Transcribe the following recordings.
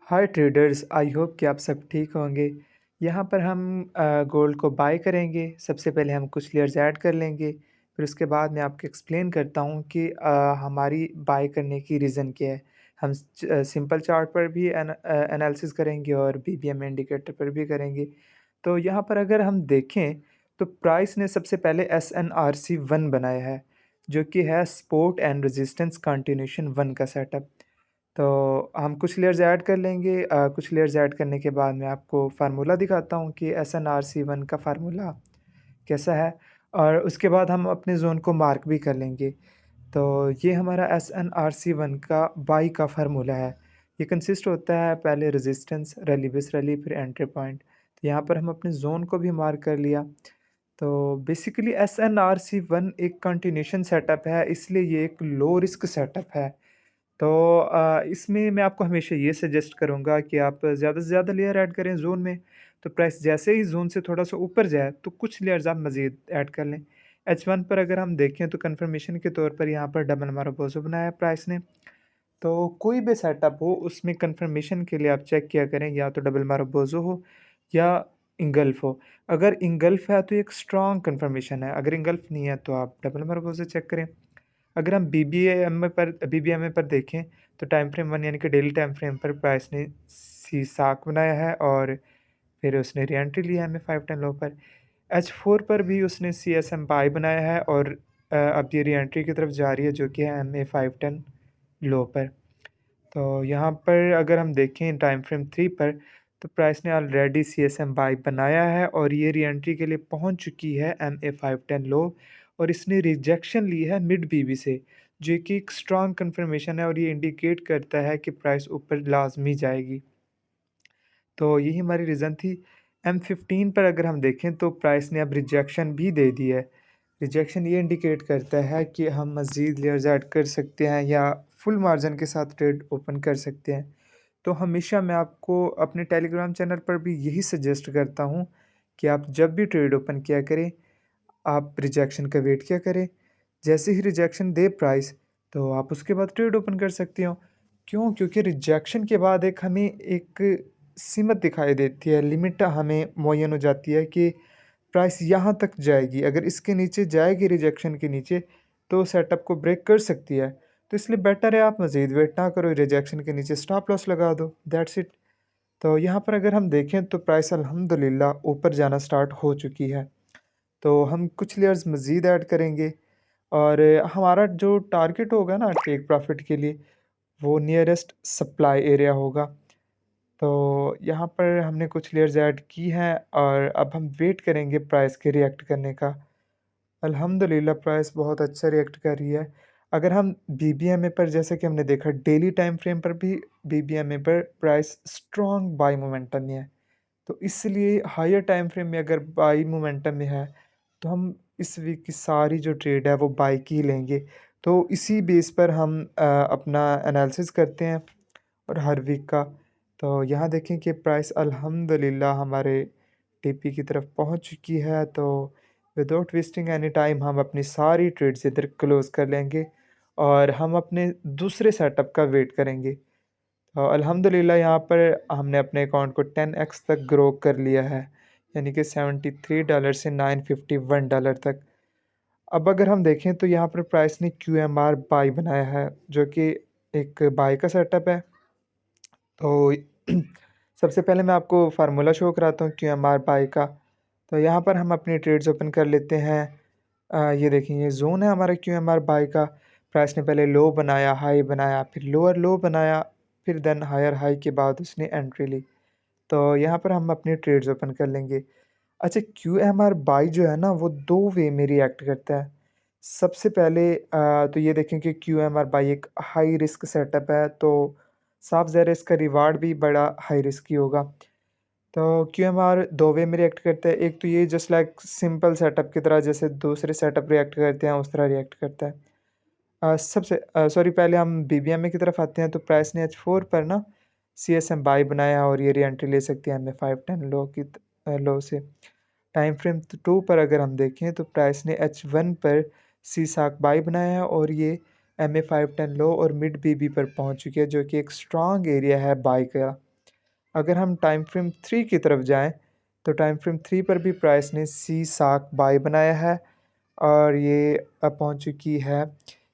Hi traders, I hope कि आप सब ठीक होंगे। यहाँ पर हम गोल्ड को बाय करेंगे। सबसे पहले हम कुछ लेयर्स ऐड कर लेंगे, फिर उसके बाद मैं आपको एक्सप्लेन करता हूँ कि हमारी बाय करने की रीज़न क्या है। हम सिंपल चार्ट पर भी एनालिसिस करेंगे और बीबीएम इंडिकेटर पर भी करेंगे। तो यहाँ पर अगर हम देखें तो प्राइस ने सबसे पहले एसएनआरसी 1 बनाया है, जो कि है सपोर्ट एंड रेजिस्टेंस कंटिन्यूएशन 1 का सेटअप। तो हम कुछ लेयर्स ऐड कर लेंगे। कुछ लेयर्स ऐड करने के बाद मैं आपको फ़ार्मूला दिखाता हूँ कि एसएनआरसी 1 का फ़ार्मूला कैसा है, और उसके बाद हम अपने ज़ोन को मार्क भी कर लेंगे। तो ये हमारा एसएनआरसी 1 का बाई का फ़ार्मूला है। ये कंसिस्ट होता है पहले रेजिस्टेंस, रैली बेस रैली, फिर एंट्री पॉइंट। तो यहाँ पर हम अपने ज़ोन को भी मार्क कर लिया। तो बेसिकली एसएनआरसी 1 एक कंटिन्यूएशन सेटअप है, इसलिए ये एक लो रिस्क सेटअप है। तो इसमें मैं आपको हमेशा ये सजेस्ट करूँगा कि आप ज़्यादा से ज़्यादा लेयर ऐड करें ज़ोन में। तो प्राइस जैसे ही ज़ोन से थोड़ा-सा ऊपर जाए, तो कुछ लेयर्स आप मज़ीद ऐड कर लें। H1 पर अगर हम देखें तो कन्फर्मेशन के तौर पर यहाँ पर डबल मारोबोज़ो बनाया है प्राइस ने। तो कोई भी सेटअप हो, उसमें कन्फर्मेशन के लिए आप चेक किया करें, या तो डबल मारोबोज़ो हो या इंगल्फ हो। अगर इंगल्फ है तो एक स्ट्रॉन्ग कन्फर्मेशन है, अगर इंगल्फ नहीं है तो आप डबल मारोबोज़ो चेक करें। अगर हम बीबीएमए पर देखें तो टाइम फ्रेम 1 यानी कि डेली टाइम फ्रेम पर प्राइस ने सीसाक बनाया है और फिर उसने री-एंट्री लिया है एमए510 लो पर। H4 पर भी उसने सीएसएम बाय बनाया है और अब ये री-एंट्री की तरफ जा रही है, जो कि है एमए510 लो पर। तो यहाँ पर अगर हम देखें टाइम फ्रेम 3 पर, तो प्राइस ने ऑलरेडी सीएसएम बाय बनाया है और ये री-एंट्री के लिए पहुँच चुकी है एमए510 लो, और इसने रिजेक्शन ली है मिड बीबी से, जो कि एक स्ट्रॉन्ग कन्फर्मेशन है और ये इंडिकेट करता है कि प्राइस ऊपर लाज़मी जाएगी। तो यही हमारी रीज़न थी। M15 पर अगर हम देखें तो प्राइस ने अब रिजेक्शन भी दे दी है। रिजेक्शन ये इंडिकेट करता है कि हम मज़ीद लेयर्स ऐड कर सकते हैं या फुल मार्जिन के साथ ट्रेड ओपन कर सकते हैं। तो हमेशा मैं आपको अपने टेलीग्राम चैनल पर भी यही सजेस्ट करता हूँ कि आप जब भी ट्रेड ओपन किया करें, आप रिजेक्शन का वेट किया करें। जैसे ही रिजेक्शन दे प्राइस, तो आप उसके बाद ट्रेड ओपन कर सकते हो। क्यों? क्योंकि रिजेक्शन के बाद एक हमें एक सीमित दिखाई देती है, लिमिट हमें मुहैयन हो जाती है कि प्राइस यहाँ तक जाएगी। अगर इसके नीचे जाएगी रिजेक्शन के नीचे, तो सेटअप को ब्रेक कर सकती है। तो इसलिए बेटर है आप मज़ीद वेट ना करो, रिजेक्शन के नीचे स्टॉप लॉस लगा दो, दैट्स इट। तो यहाँ पर अगर हम देखें तो प्राइस अल्हम्दुलिल्लाह ऊपर जाना स्टार्ट हो चुकी है। तो हम कुछ लेयर्स मज़ीद ऐड करेंगे और हमारा जो टारगेट होगा ना टेक प्रॉफ़िट के लिए, वो नियरेस्ट सप्लाई एरिया होगा। तो यहाँ पर हमने कुछ लेयर्स ऐड की हैं और अब हम वेट करेंगे प्राइस के रिएक्ट करने का। अल्हम्दुलिल्लाह प्राइस बहुत अच्छा रिएक्ट कर रही है। अगर हम बीबीएमए पर, जैसे कि हमने देखा डेली टाइम फ्रेम पर भी बीबीएमए पर प्राइस स्ट्रॉन्ग बाय मोमेंटम में है। तो इसलिए हायर टाइम फ्रेम में अगर बाई मोमेंटम में है, तो हम इस वीक की सारी जो ट्रेड है वो बाई की ही लेंगे। तो इसी बेस पर हम अपना एनालिसिस करते हैं और हर वीक का। तो यहाँ देखें कि प्राइस अल्हम्दुलिल्लाह हमारे टीपी की तरफ पहुँच चुकी है। तो विदाउट वेस्टिंग एनी टाइम हम अपनी सारी ट्रेड्स इधर क्लोज़ कर लेंगे और हम अपने दूसरे सेटअप का वेट करेंगे। अल्हम्दुलिल्लाह यहाँ पर हमने अपने अकाउंट को 10x तक ग्रो कर लिया है, यानी कि $73 से $951 तक। अब अगर हम देखें तो यहाँ पर प्राइस ने क्यूएमआर बाई बनाया है, जो कि एक बाई का सेटअप है। तो सबसे पहले मैं आपको फार्मूला शो कराता हूँ क्यूएमआर बाई का। तो यहाँ पर हम अपनी ट्रेड्स ओपन कर लेते हैं। ये देखिए, ये ज़ोन है हमारा क्यूएमआर बाई का। प्राइस ने पहले लो बनाया, हाई बनाया, फिर लोअर लो बनाया, फिर देन हायर हाई के बाद उसने एंट्री ली। तो यहाँ पर हम अपनी ट्रेड्स ओपन कर लेंगे। अच्छा, क्यूएमआर बाई जो है ना, वो 2 वे में रिएक्ट करता है। सबसे पहले तो ये देखें कि क्यूएमआर बाई एक हाई रिस्क सेटअप है, तो साफ ज़ाहिर है इसका रिवार्ड भी बड़ा हाई रिस्क ही होगा। तो क्यूएमआर 2 वे में रिएक्ट करता है। एक तो ये जस्ट लाइक सिंपल सेटअप की तरह, जैसे दूसरे सेटअप रिएक्ट करते हैं उस तरह रिएक्ट करता है। पहले हम बीबीएमए की तरफ आते हैं। तो प्राइस ने H4 पर ना सीएसएम बाई बनाया और ये री-एंट्री ले सकती है एमए510 लो से। टाइम फ्रेम 2 पर अगर हम देखें तो प्राइस ने H1 पर सीसाक बाई बनाया है और ये एमए510 लो और मिड बीबी पर पहुंच चुकी है, जो कि एक स्ट्रॉन्ग एरिया है बाई का। अगर हम टाइम फ्रेम 3 की तरफ जाएँ, तो टाइम फ्रेम 3 पर भी प्राइस ने सी-साक बाय बनाया है और ये अब पहुँच चुकी है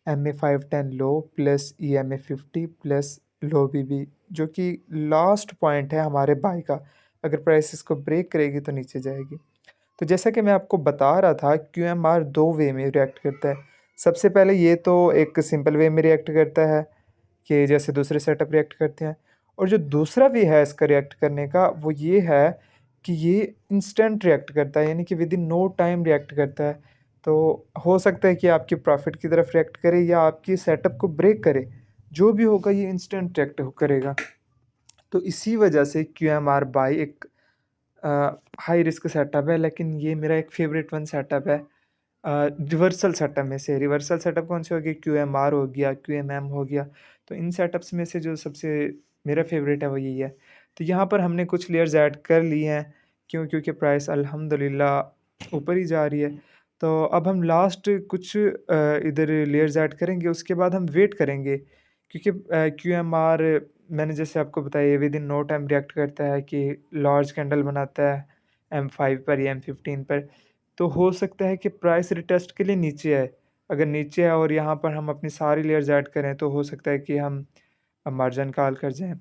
एमए 510 लो प्लस ईएमए 50 प्लस लो बीबी, जो कि लास्ट पॉइंट है हमारे बाय का। अगर प्राइस इसको ब्रेक करेगी तो नीचे जाएगी। तो जैसा कि मैं आपको बता रहा था, क्यूएमआर 2 वे में रिएक्ट करता है। सबसे पहले ये तो एक सिंपल वे में रिएक्ट करता है कि जैसे दूसरे सेटअप रिएक्ट करते हैं, और जो दूसरा वे है इसका रिएक्ट करने का वो ये है कि ये इंस्टेंट रिएक्ट करता है, यानी कि विदिन नो टाइम रिएक्ट करता है। तो हो सकता है कि आपकी प्रॉफ़िट की तरफ रिएक्ट करे या आपकी सेटअप को ब्रेक करे। जो भी होगा ये इंस्टेंट रिएक्ट करेगा। तो इसी वजह से क्यूएमआर बाय एक हाई रिस्क सेटअप है, लेकिन ये मेरा एक फ़ेवरेट वन सेटअप है। रिवर्सल सेटअप में से रिवर्सल सेटअप कौन से हो गए? क्यूएमआर हो गया, क्यूएमएम हो गया। तो इन सेटअप्स में से जो सबसे मेरा फ़ेवरेट है वो यही है। तो यहाँ पर हमने कुछ लेयर्स ऐड कर ली हैं, क्योंकि प्राइस अल्हम्दुलिल्लाह ऊपर ही जा रही है। तो अब हम लास्ट कुछ इधर लेयर्स ऐड करेंगे, उसके बाद हम वेट करेंगे, क्योंकि क्यूएमआर मैंने जैसे आपको बताया ये विदिन नो टाइम रिएक्ट करता है कि लार्ज कैंडल बनाता है एम5 पर या एम15 पर। तो हो सकता है कि प्राइस रिटेस्ट के लिए नीचे आए। अगर नीचे आए और यहाँ पर हम अपनी सारी लेयर्स ऐड करें तो हो सकता है कि हम मार्जिन कॉल कर जाएँ।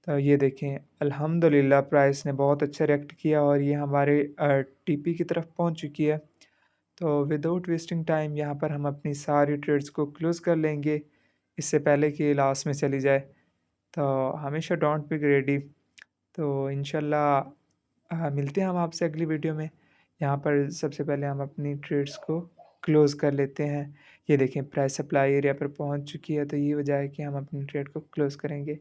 तो ये देखें, अल्हम्दुलिल्लाह प्राइस ने बहुत अच्छा रिएक्ट किया और ये हमारे टीपी की तरफ पहुँच चुकी है। तो विदाउट वेस्टिंग टाइम यहाँ पर हम अपनी सारी ट्रेड्स को क्लोज़ कर लेंगे, इससे पहले कि लॉस में चली जाए। तो हमेशा डोंट बी ग्रेडी। तो इंशाल्लाह मिलते हैं हम आपसे अगली वीडियो में। यहाँ पर सबसे पहले हम अपनी ट्रेड्स को क्लोज़ कर लेते हैं। ये देखें प्राइस सप्लाई एरिया पर पहुँच चुकी है, तो ये वजह है कि हम अपनी ट्रेड को क्लोज़ करेंगे।